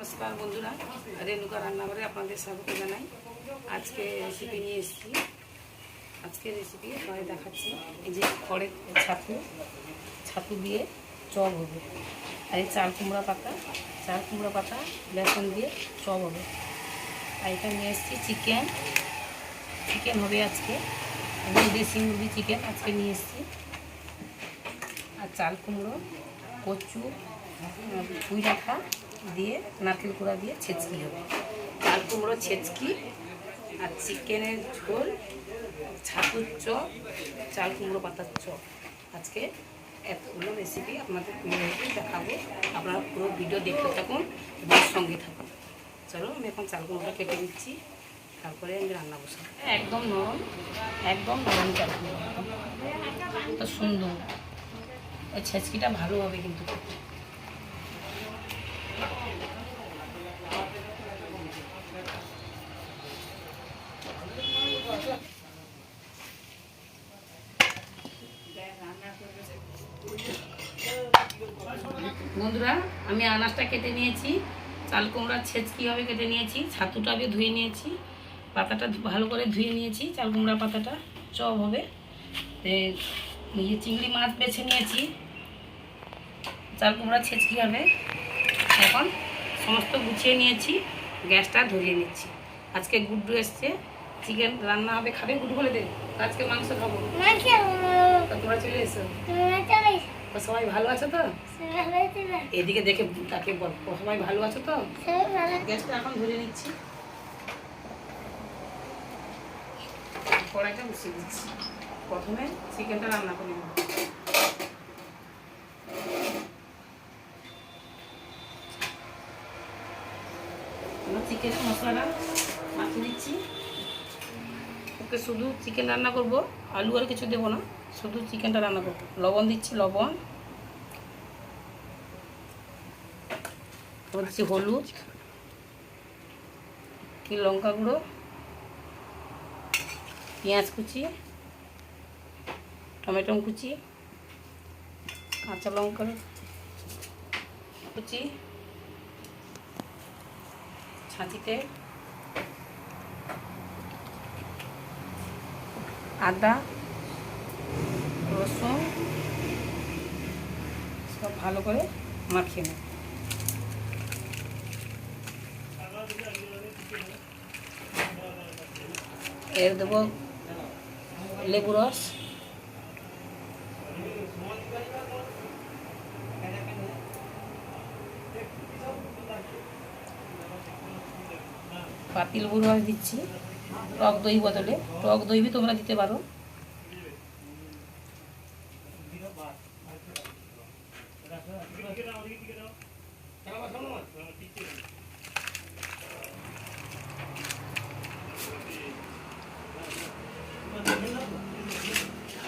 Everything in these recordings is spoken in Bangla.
নমস্কার বন্ধুরা, রেণুকা রান্নাঘরে আপনাদের স্বাগত জানাই। আজকে রেসিপি নিয়ে এসেছি। আজকে রেসিপি আপনাদের দেখাচ্ছি। এই যে খড়ের ছাতু দিয়ে চপ হবে, আর এই চাল কুমড়া পাতা বেসন দিয়ে চপ হবে। আর এটা নিয়ে এসেছি চিকেন হবে আজকে। দেশি মুরগি চিকেন আজকে নিয়ে এসেছি। আর চাল কুমড়ো, কচু, পুঁই ডাঁটা দিয়ে নারকেল কোড়া দিয়ে ছেচকি হবে। চাল কুমড়ো ছেচকি আর চিকেনের ঝোল, ছাতুর চপ, চাল কুমড়ো পাতার চপ। আজকে এতগুলো রেসিপি আপনাদের দেখাবো। আপনারা পুরো ভিডিও দেখতে থাকুন এবং সঙ্গে থাকুন। চলো, আমি এখন চাল কুমড়োটা কেটে দিচ্ছি, তারপরে আমি রান্না বসাবো। একদম নরম চাল কুমড়ো, তো সুন্দর। এই ছেচকিটা ভালো হবে কিন্তু। বন্ধুরা, আমি আনাজটা কেটে নিয়েছি, চাল কুমড়ার ছেচকি হবে কেটে নিয়েছি, ছাতুটা আমি ধুয়ে নিয়েছি, পাতাটা ভালো করে ধুয়ে নিয়েছি, চাল কুমড়া পাতাটা চপ হবে। চিংড়ি মাছ বেছে নিয়েছি, চাল কুমড়া ছেচকি হবে। এখন সমস্ত গুছিয়ে নিয়েছি, গ্যাসটা ধরিয়ে নিচ্ছি। আজকে গুড্ডু এসছে, চিকেন রান্না হবে। খাবে গুড্ডু? বলে দে, আজকে মাংস খাবো। তোমরা চলে এসো। সবাই ভালো আছো তো? এদিকে দেখে তাকে বল, সবাই ভালো আছো তো? গ্যাসটা এখন ধরিয়ে নিচ্ছি, কড়াইটা বসিয়ে দিচ্ছি। প্রথমে চিকেনটা রান্না করে নেব। চিকেনের মশলাটা মাখিয়ে দিচ্ছি। ওকে শুধু চিকেন রান্না করব, আলু আর কিছু দেবো না, শুধু চিকেনটা রান্না করবো। লবণ দিচ্ছি, লবণ দিচ্ছি, হলুদ, কি লঙ্কা গুঁড়ো, পেঁয়াজ কুচি, টমেটো কুচি, কাঁচা লঙ্কা কুচি, ছাঁচিতে আদা রসুন সব ভালো করে মাখিয়ে নেব। এর দেবো লেবু রস, পাতি লেবু রস দিচ্ছি, টক দই বদলে টক দই भी তোমরা দিতে পারো।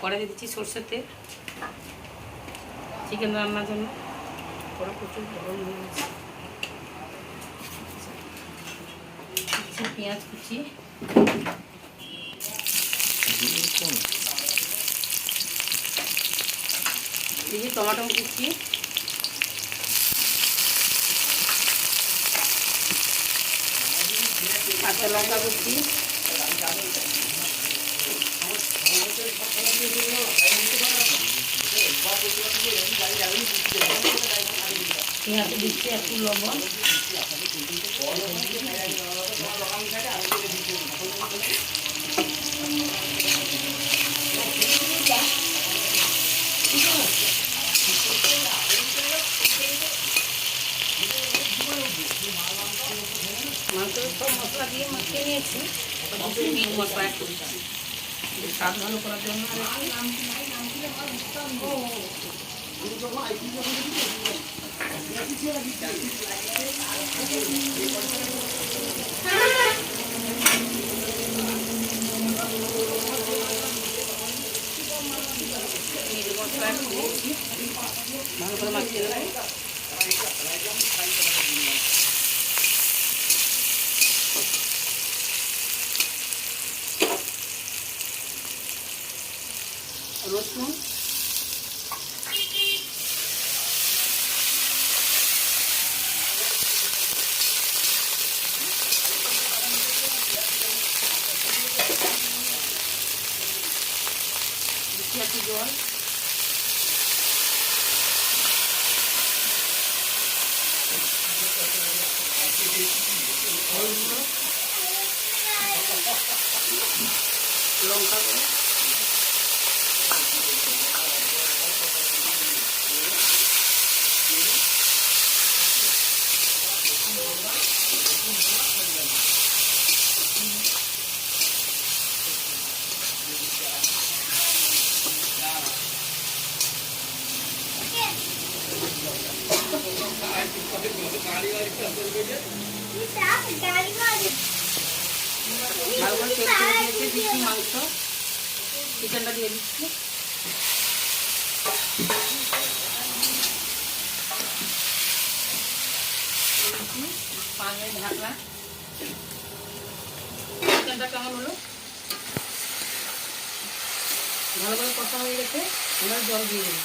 কড়াই দিচ্ছি সরষের তেল, চিকেন রান্নার জন্য। কড়া প্রচুর গরম হয়ে গেছে। পেঁয়াজ কুচি, টমেটো কুচি, কাঁচা লঙ্কা কুচি, পেঁয়াজ দিচ্ছি, একটু লবণ, মাংসের সব মশলা দিয়ে মাখিয়ে নিয়েছি। মিট মশলা একটু স্বাদ ভালো করার জন্য মিট মশলা একটু দিয়েছি, ভালো করে মাখিয়ে নেব। রসুন, জল, হলুদ গুঁড়ো, লঙ্কা গুঁড়ো, ভালো করে তেল ছেড়ে দিয়েছি, দিচ্ছি মাংস, চিকেনটা দিয়ে দিচ্ছি। পানের ঢাকনা। চিকেনটা কেমন হলো? ভালো করে কষা হয়ে গেছে, আমরা জল দিয়ে দেবো।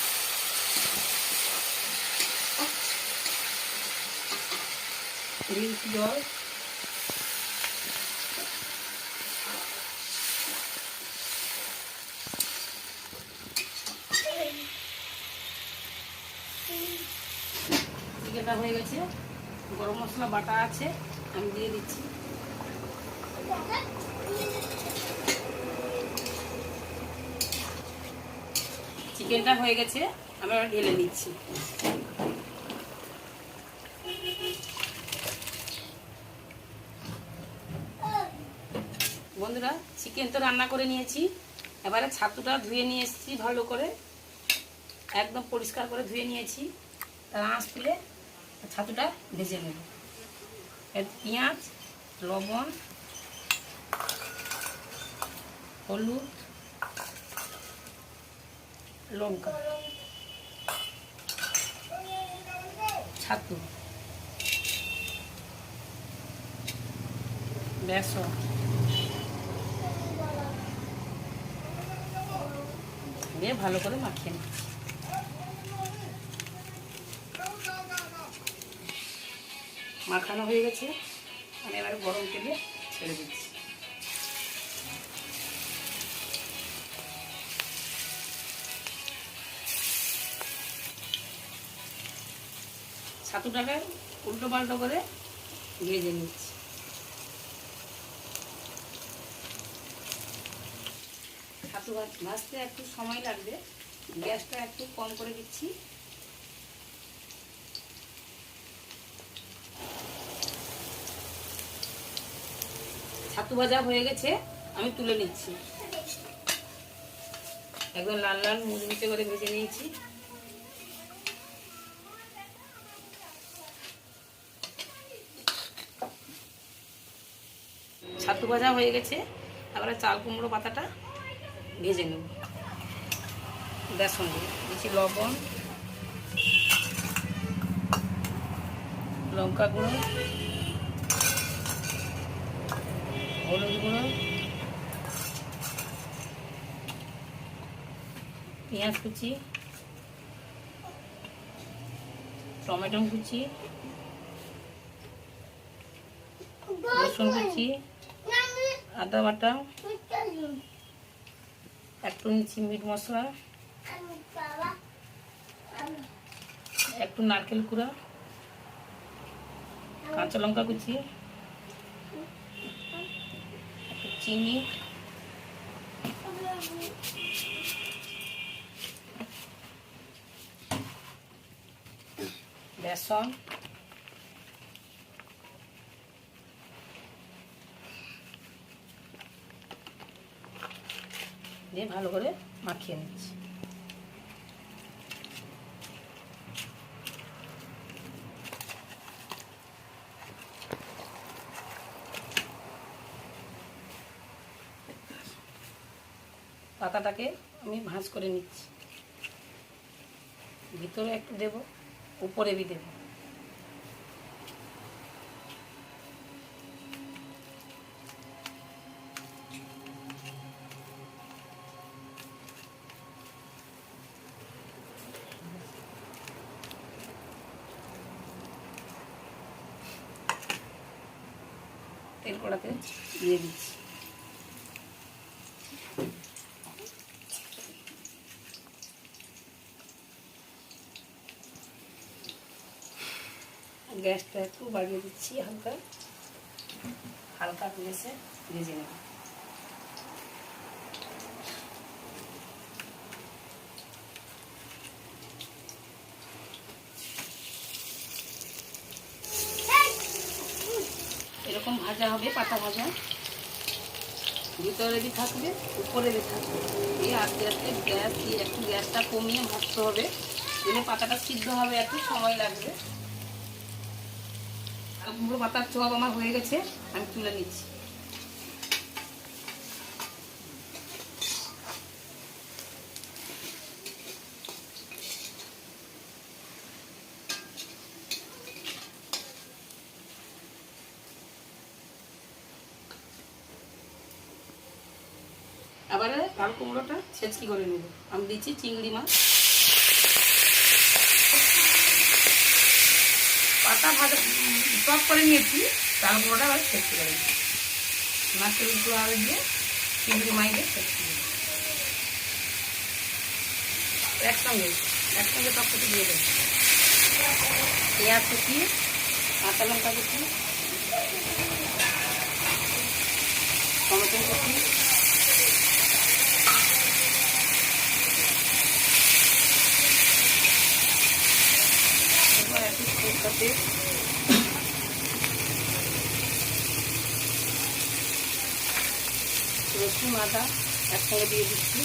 জল, চিকেনটা হয়ে গেছে, গরম মশলা বাটা আছে, আমি দিয়ে দিচ্ছি। চিকেনটা হয়ে গেছে, আমি আবার ঢেলে নিচ্ছি। বন্ধুরা, চিকেন তো রান্না করে নিয়েছি, এবারে ছাতুটা ধুয়ে নিয়ে এসেছি ভালো করে, একদম পরিষ্কার করে ধুয়ে নিয়েছি। তার আঁশ তুলে ছাতুটা ভেজে নেব। পেঁয়াজ, লবণ, হলুদ, লঙ্কা, ছাতু, বেসন দিয়ে ভালো করে মাখিয়ে নিচ্ছি। মাখানো হয়ে গেছে, আমি এবারে গরম তেলে ছেড়ে দিচ্ছি। ছাতুটাকে উল্টো পাল্টো করে ভেজে নিচ্ছি। ছাতু ভাজতে একটু সময় লাগবে, গ্যাসটা একটু কম করে দিচ্ছি। ছাতু ভাজা হয়ে গেছে, আমি তুলে নিচ্ছি। একদম লাল লাল মুচমুচে করে ভেজে নিয়েছি। ছাতু ভাজা হয়ে গেছে, এবারে চাল কুমড়ো পাতাটা ভেজে নেব। বেসন দিয়ে দিচ্ছি, লবণ, লঙ্কা গুঁড়ো, হলুদ গুঁড়ো, পেঁয়াজ কুচি, টমেটো কুচি, রসুন কুচি, আদা বাটা, একটু নিচ্ছি মিট মশলা, একটু নারকেল কুড়া, কাঁচা লঙ্কা কুচি, একটু চিনি, বেসন, দিয়ে ভালো করে মাখিয়ে নিচ্ছি। পাতাটাকে আমি ভাঁজ করে নিচ্ছি, ভিতরে একটু দেব, উপরে বি দেব। তেল কড়াতে দিয়ে দিচ্ছি। গ্যাসটা একটু বাড়িয়ে দিচ্ছি, হালকা হালকা গ্যাসে ভেজে নেব। এরকম ভাজা হবে, পাতা ভাজা, ভিতরে থাকবে উপরে থাকবে। এই আস্তে আস্তে গ্যাস দিয়ে একটু গ্যাসটা কমিয়ে ভাজতে হবে, দিলে পাতাটা সিদ্ধ হবে, একটু সময় লাগবে। পুরো পাতার চপ আমার হয়ে গেছে, আমি তুলে নিচ্ছি। এবারে লাল কুমড়োটা ছেঁচকি করে নেব। আমি দিচ্ছি চিংড়ি মাছ, পাতা ভাজা চপ করে নিয়েছি, লাল কুমড়োটা আবার ছেঁচকি করে নিচ্ছি। মাছের উপর আলু দিয়ে চিংড়ি মাছ দিয়ে ছেঁচকি দেবো একসঙ্গে সব কিছু দিয়ে দেবো। পেঁয়াজ কুচি, কাঁচা লঙ্কা কুচি, টমেটো কুচি, একটু রসুন আদা একসঙ্গে দিয়ে দিচ্ছি।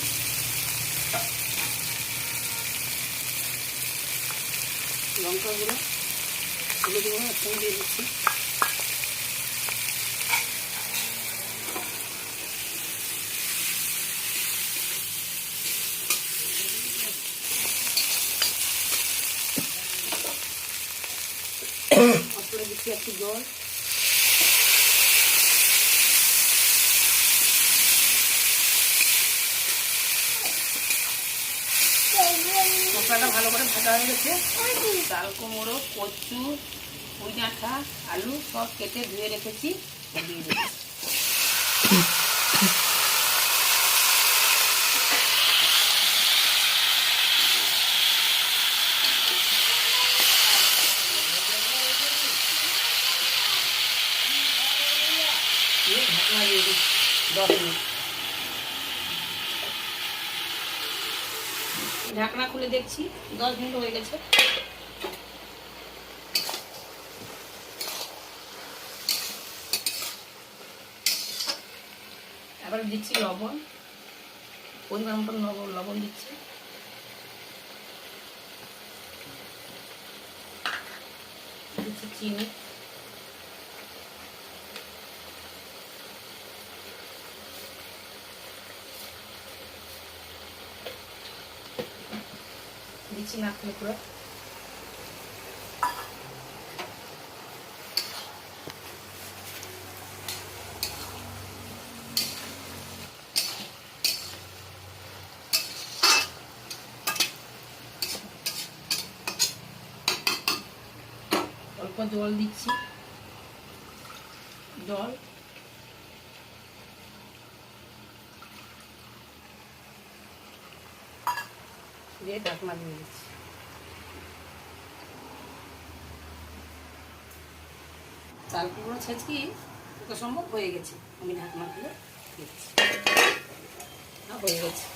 লঙ্কা গুঁড়ো, হলুদ গুঁড়ো একসঙ্গে দিয়ে দিচ্ছি। অল্প দিচ্ছি একটু জল। মশলাটা ভালো করে ভাজা হয়ে গেছে। চাল কুমড়ো, কচু, পুঁই ডাঁটা, আলু সব কেটে ধুয়ে রেখেছি, দিয়ে দিচ্ছি। ঢাকনা দিয়ে দিচ্ছি 10 মিনিট। ঢাকনা খুলে দেখছি 10 মিনিট হয়ে গেছে। এবার দিচ্ছি লবণ, পরিমাণ মতন লবণ দিচ্ছি। দিচ্ছি চিনি, দিচ্ছি নারকেল কুড়া, অল্প জল দিচ্ছি, জল দিয়ে ঢাকনা দিয়ে দিচ্ছি। চাল কুমড়ো ছেঁচকি তো সম্ভব হয়ে গেছে, আমি ঢাকনা খুলে দিচ্ছি। হয়ে গেছে,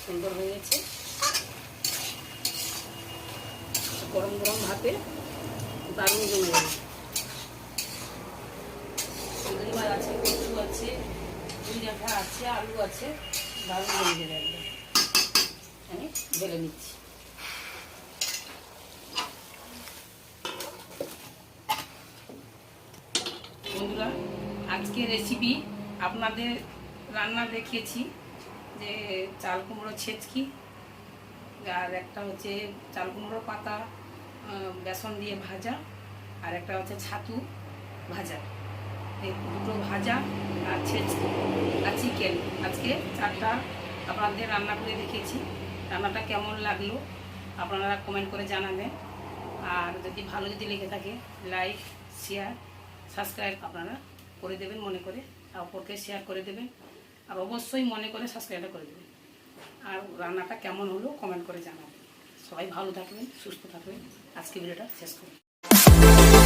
সুন্দর হয়ে গেছে। গরম গরম ভাতে দারুণ জমে যাবে। চিংড়ি মাছ আছে, কচু আছে, পুঁই ডাঁটা আছে, আলু আছে, দারুণ জমে যাবে একদম। আমি ঢেলে নিচ্ছি। বন্ধুরা, আজকে রেসিপি আপনাদের রান্না দেখিয়েছি, যে চাল কুমড়ো ছেঁচকি, আর একটা হচ্ছে চাল কুমড়ো পাতা বেসন দিয়ে ভাজা, আর একটা হচ্ছে ছাতু ভাজা। এই দুটো ভাজা আর ছেঁচকি আর চিকেন, আজকে 4টা আপনাদের রান্না করে দেখিয়েছি। রান্নাটা কেমন লাগলো আপনারা কমেন্ট করে জানাবেন। আর যদি ভালো লেগে থাকে লাইক, শেয়ার, সাবস্ক্রাইব আপনারা করে দেবেন, মনে করে অপরকে শেয়ার করে দেবেন, আর অবশ্যই মনে করে সাবস্ক্রাইবটা করে দেবেন। আর রান্নাটা কেমন হলো কমেন্ট করে জানাবেন। সবাই ভালো থাকবেন, সুস্থ থাকবেন। আজকে ভিডিওটা শেষ করুন।